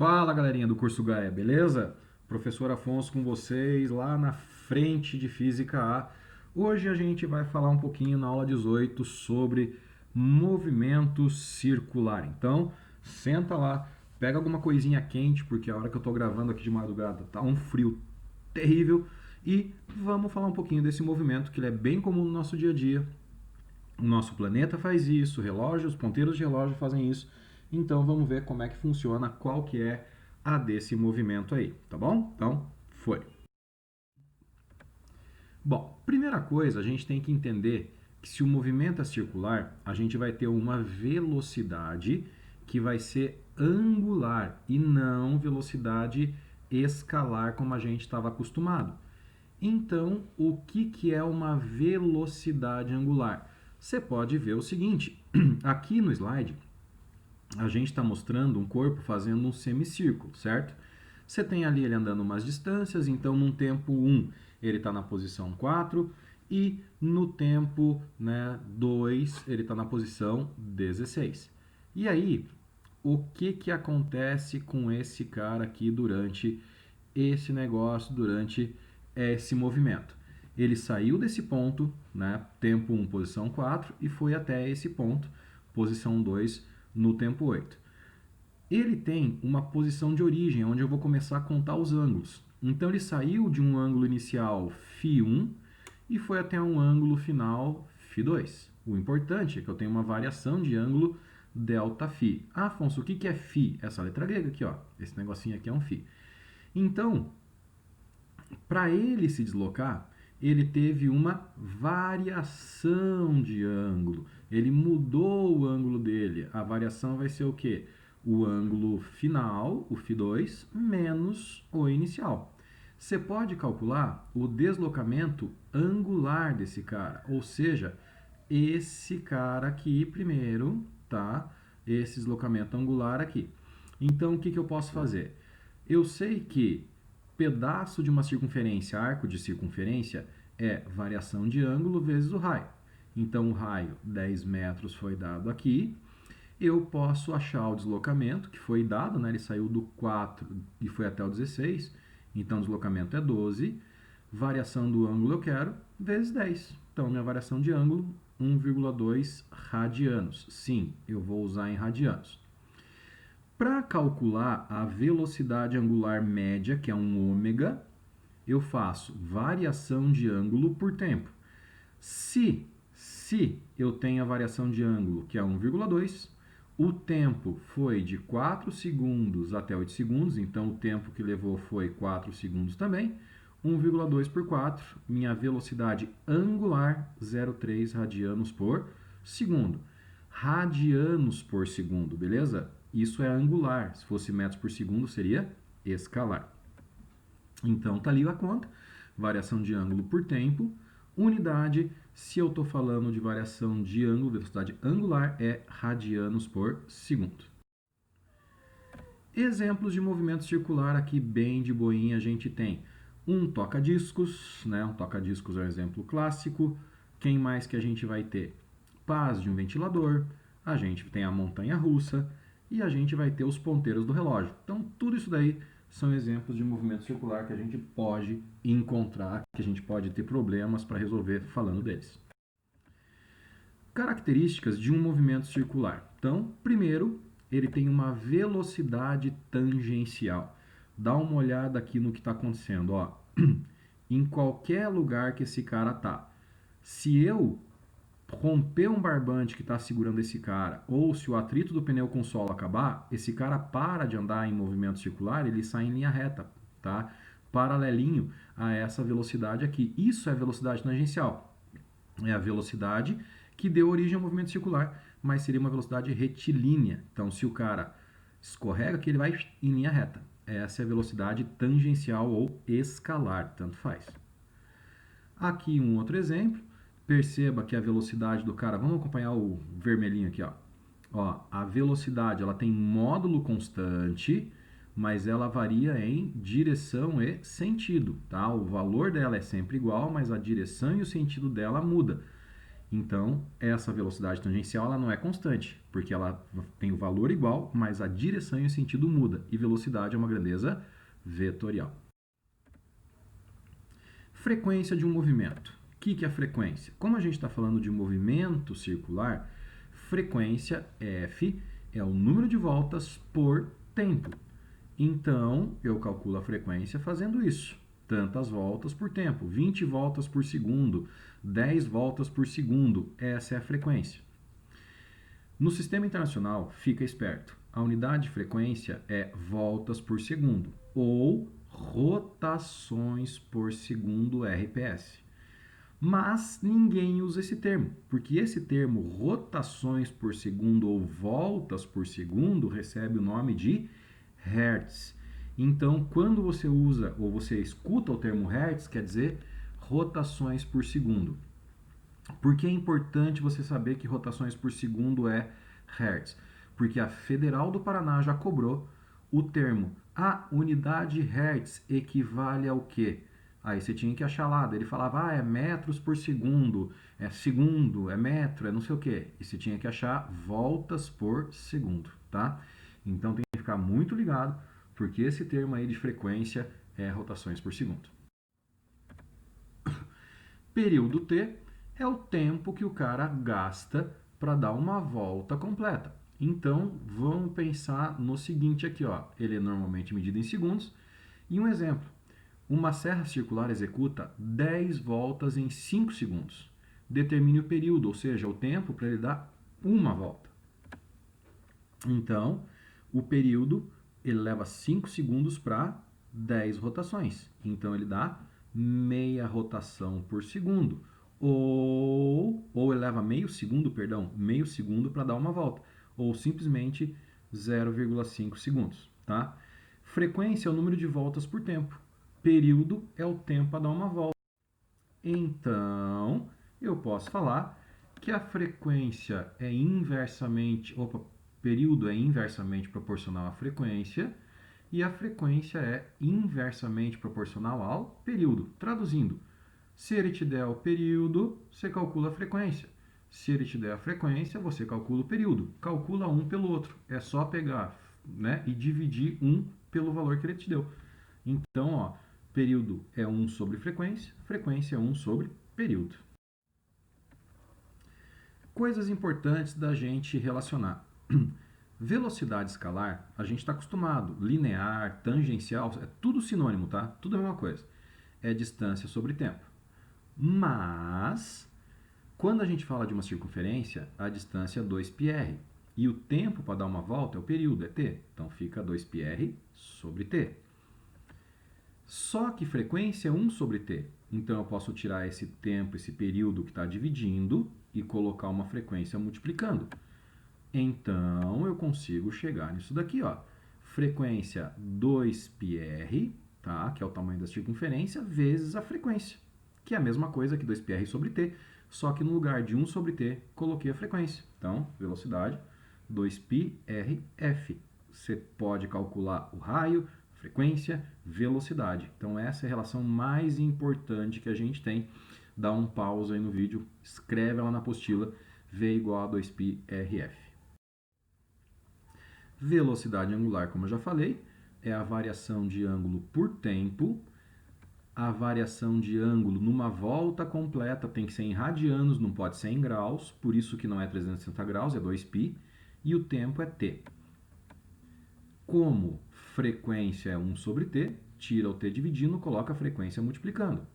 Fala, galerinha do curso Gaia, beleza? Professor Afonso com vocês lá na frente de Física A. Hoje a gente vai falar um pouquinho na aula 18 sobre movimento circular. Então, senta lá, pega alguma coisinha quente, porque a hora que eu tô gravando aqui de madrugada tá um frio terrível, e vamos falar um pouquinho desse movimento que ele é bem comum no nosso dia a dia. O nosso planeta faz isso, relógios, ponteiros de relógio fazem isso. Então vamos ver como é que funciona, qual que é a desse movimento aí, tá bom? Então, foi. Bom, primeira coisa, a gente tem que entender que se o movimento é circular, a gente vai ter uma velocidade que vai ser angular e não velocidade escalar como a gente estava acostumado. Então, o que é uma velocidade angular? Você pode ver o seguinte, aqui no slide, a gente está mostrando um corpo fazendo um semicírculo, certo? Você tem ali ele andando umas distâncias, então no tempo 1 ele está na posição 4 e no tempo 2 ele está na posição 16. E aí, o que acontece com esse cara aqui durante esse negócio, durante esse movimento? Ele saiu desse ponto, tempo 1, posição 4, e foi até esse ponto, posição 2, no tempo 8. Ele tem uma posição de origem, onde eu vou começar a contar os ângulos. Então ele saiu de um ângulo inicial φ1 e foi até um ângulo final φ2. O importante é que eu tenho uma variação de ângulo ΔΦ. Ah, Afonso, o que é φ? Essa letra grega aqui, ó. Esse negocinho aqui é um φ. Então, para ele se deslocar, ele teve uma variação de ângulo. Ele mudou o ângulo dele. A variação vai ser o quê? O ângulo final, o φ2, menos o inicial. Você pode calcular o deslocamento angular desse cara, ou seja, esse cara aqui primeiro, tá? Esse deslocamento angular aqui. Então, o que eu posso fazer? Eu sei que pedaço de uma circunferência, arco de circunferência, é variação de ângulo vezes o raio. Então, o raio, 10 metros, foi dado aqui. Eu posso achar o deslocamento, que foi dado, ele saiu do 4 e foi até o 16. Então, o deslocamento é 12. Variação do ângulo eu quero, vezes 10. Então, minha variação de ângulo, 1,2 radianos. Sim, eu vou usar em radianos. Para calcular a velocidade angular média, que é um ômega, eu faço variação de ângulo por tempo. Se eu tenho a variação de ângulo, que é 1,2, o tempo foi de 4 segundos até 8 segundos, então o tempo que levou foi 4 segundos também. 1,2 por 4, minha velocidade angular, 0,3 radianos por segundo. Radianos por segundo, beleza? Isso é angular. Se fosse metros por segundo, seria escalar. Então, tá ali a conta. Variação de ângulo por tempo. Unidade, se eu estou falando de variação de ângulo, velocidade angular, é radianos por segundo. Exemplos de movimento circular aqui bem de boinha a gente tem um toca-discos, um toca-discos é um exemplo clássico. Quem mais que a gente vai ter? Pás de um ventilador, a gente tem a montanha-russa e a gente vai ter os ponteiros do relógio. Então, tudo isso daí são exemplos de movimento circular que a gente pode encontrar, que a gente pode ter problemas para resolver falando deles. Características de um movimento circular. Então, primeiro, ele tem uma velocidade tangencial. Dá uma olhada aqui no que está acontecendo. Ó. Em qualquer lugar que esse cara tá. Se eu romper um barbante que está segurando esse cara, ou se o atrito do pneu com o solo acabar, esse cara para de andar em movimento circular, ele sai em linha reta, tá? Paralelinho a essa velocidade aqui. Isso é velocidade tangencial. É a velocidade que deu origem ao movimento circular, mas seria uma velocidade retilínea. Então, se o cara escorrega aqui, ele vai em linha reta. Essa é a velocidade tangencial ou escalar, tanto faz. Aqui um outro exemplo. Perceba que a velocidade do cara, vamos acompanhar o vermelhinho aqui, ó. Ó, a velocidade, ela tem módulo constante, mas ela varia em direção e sentido, tá? O valor dela é sempre igual, mas a direção e o sentido dela muda. Então, essa velocidade tangencial ela não é constante, porque ela tem o valor igual, mas a direção e o sentido muda. E velocidade é uma grandeza vetorial. Frequência de um movimento. O que é a frequência? Como a gente está falando de movimento circular, frequência F é o número de voltas por tempo. Então, eu calculo a frequência fazendo isso. Tantas voltas por tempo, 20 voltas por segundo, 10 voltas por segundo, essa é a frequência. No sistema internacional, fica esperto, a unidade de frequência é voltas por segundo, ou rotações por segundo RPS. Mas ninguém usa esse termo, porque esse termo rotações por segundo ou voltas por segundo recebe o nome de Hertz. Então, quando você usa ou você escuta o termo Hertz, quer dizer rotações por segundo. Por que é importante você saber que rotações por segundo é Hertz? Porque a Federal do Paraná já cobrou o termo. A unidade Hertz equivale ao quê? Aí você tinha que achar lá. Ele falava, é metros por segundo, é metro, é não sei o quê. E você tinha que achar voltas por segundo, tá? Então tem que ficar muito ligado, porque esse termo aí de frequência é rotações por segundo. Período T é o tempo que o cara gasta para dar uma volta completa. Então, vamos pensar no seguinte aqui, ó. Ele é normalmente medido em segundos. E um exemplo, uma serra circular executa 10 voltas em 5 segundos. Determine o período, ou seja, o tempo para ele dar uma volta. Então, o período ele leva 5 segundos para 10 rotações. Então, ele dá meia rotação por segundo. Ou ele leva meio segundo para dar uma volta. Ou simplesmente 0,5 segundos, tá? Frequência é o número de voltas por tempo. Período é o tempo a dar uma volta. Então, eu posso falar que a frequência é inversamente, período é inversamente proporcional à frequência e a frequência é inversamente proporcional ao período. Traduzindo, se ele te der o período, você calcula a frequência. Se ele te der a frequência, você calcula o período. Calcula um pelo outro. É só pegar, né, e dividir um pelo valor que ele te deu. Então, ó, período é 1 sobre frequência, frequência é 1 sobre período. Coisas importantes da gente relacionar. Velocidade escalar, a gente está acostumado. Linear, tangencial, é tudo sinônimo, tá? Tudo a mesma coisa. É distância sobre tempo. Mas, quando a gente fala de uma circunferência, a distância é 2πr. E o tempo para dar uma volta é o período, é t. Então, fica 2πr sobre t. Só que frequência é 1 sobre t. Então, eu posso tirar esse tempo, esse período que está dividindo e colocar uma frequência multiplicando. Então, eu consigo chegar nisso daqui, ó. Frequência 2πr, tá? Que é o tamanho da circunferência, vezes a frequência. Que é a mesma coisa que 2πr sobre t, só que no lugar de 1 sobre t, coloquei a frequência. Então, velocidade 2πrf. Você pode calcular o raio, frequência, velocidade. Então, essa é a relação mais importante que a gente tem. Dá um pause aí no vídeo, escreve ela na apostila, V igual a 2πrf. Velocidade angular, como eu já falei, é a variação de ângulo por tempo. A variação de ângulo numa volta completa tem que ser em radianos, não pode ser em graus, por isso que não é 360 graus, é 2π, e o tempo é t. Como frequência é 1 sobre t, tira o t dividindo, coloca a frequência multiplicando.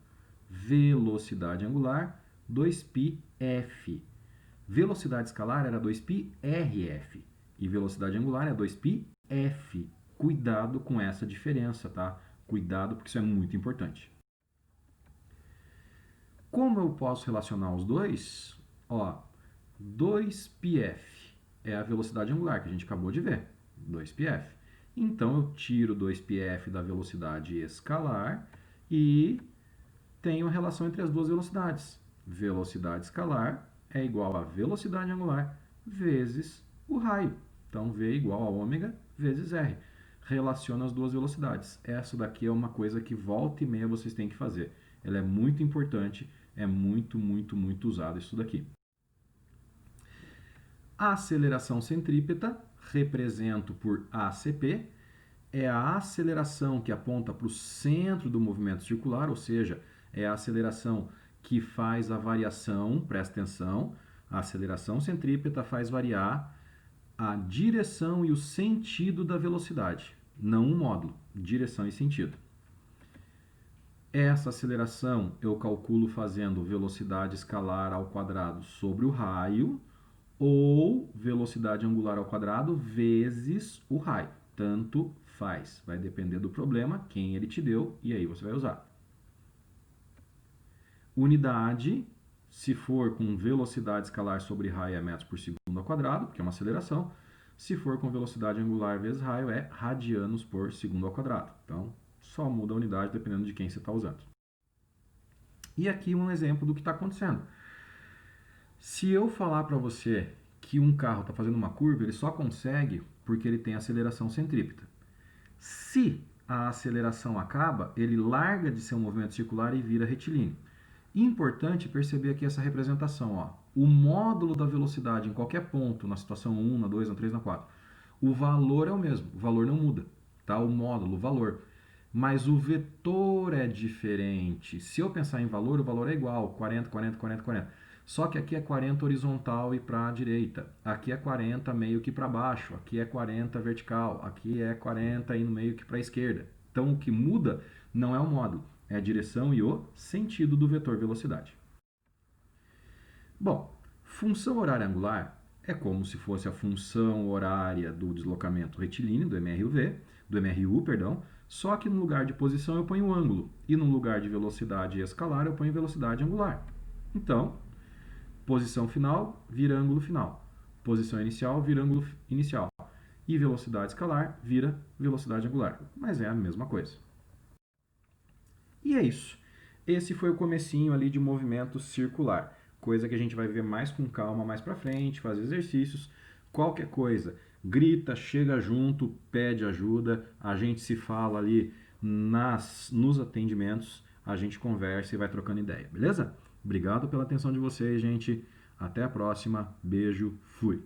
Velocidade angular, 2πf. Velocidade escalar era 2πrf. E velocidade angular é 2πf. Cuidado com essa diferença, tá? Cuidado, porque isso é muito importante. Como eu posso relacionar os dois? Ó, 2πf é a velocidade angular que a gente acabou de ver. 2πf. Então, eu tiro 2πf da velocidade escalar e tenho a relação entre as duas velocidades. Velocidade escalar é igual a velocidade angular vezes o raio. Então, V igual a ômega vezes R. Relaciona as duas velocidades. Essa daqui é uma coisa que volta e meia vocês têm que fazer. Ela é muito importante, é muito usado isso daqui. A aceleração centrípeta, represento por ACP, é a aceleração que aponta para o centro do movimento circular, ou seja, é a aceleração que faz a variação, presta atenção, a aceleração centrípeta faz variar a direção e o sentido da velocidade, não um módulo, direção e sentido. Essa aceleração eu calculo fazendo velocidade escalar ao quadrado sobre o raio ou velocidade angular ao quadrado vezes o raio. Tanto faz. Vai depender do problema, quem ele te deu, e aí você vai usar. Unidade, se for com velocidade escalar sobre raio, é metros por segundo ao quadrado, porque é uma aceleração. Se for com velocidade angular vezes raio, é radianos por segundo ao quadrado. Então, só muda a unidade dependendo de quem você está usando. E aqui um exemplo do que está acontecendo. Se eu falar para você que um carro está fazendo uma curva, ele só consegue porque ele tem aceleração centrípeta. Se a aceleração acaba, ele larga de ser um movimento circular e vira retilíneo. Importante perceber aqui essa representação. Ó. O módulo da velocidade em qualquer ponto, na situação 1, na 2, na 3, na 4, o valor é o mesmo, o valor não muda. Tá? O módulo, o valor. Mas o vetor é diferente. Se eu pensar em valor, o valor é igual, 40, 40, 40, 40. Só que aqui é 40 horizontal e para a direita. Aqui é 40 meio que para baixo. Aqui é 40 vertical. Aqui é 40 indo meio que para a esquerda. Então o que muda não é o módulo, é a direção e o sentido do vetor velocidade. Bom, função horária angular é como se fosse a função horária do deslocamento retilíneo, do MRU, perdão, só que no lugar de posição eu ponho o ângulo e no lugar de velocidade escalar eu ponho velocidade angular. Então, posição final vira ângulo final, posição inicial vira ângulo inicial e velocidade escalar vira velocidade angular, mas é a mesma coisa. E é isso. Esse foi o comecinho ali de movimento circular, coisa que a gente vai ver mais com calma mais para frente, fazer exercícios, qualquer coisa, grita, chega junto, pede ajuda, a gente se fala ali nos atendimentos, a gente conversa e vai trocando ideia, beleza? Obrigado pela atenção de vocês, gente. Até a próxima. Beijo. Fui.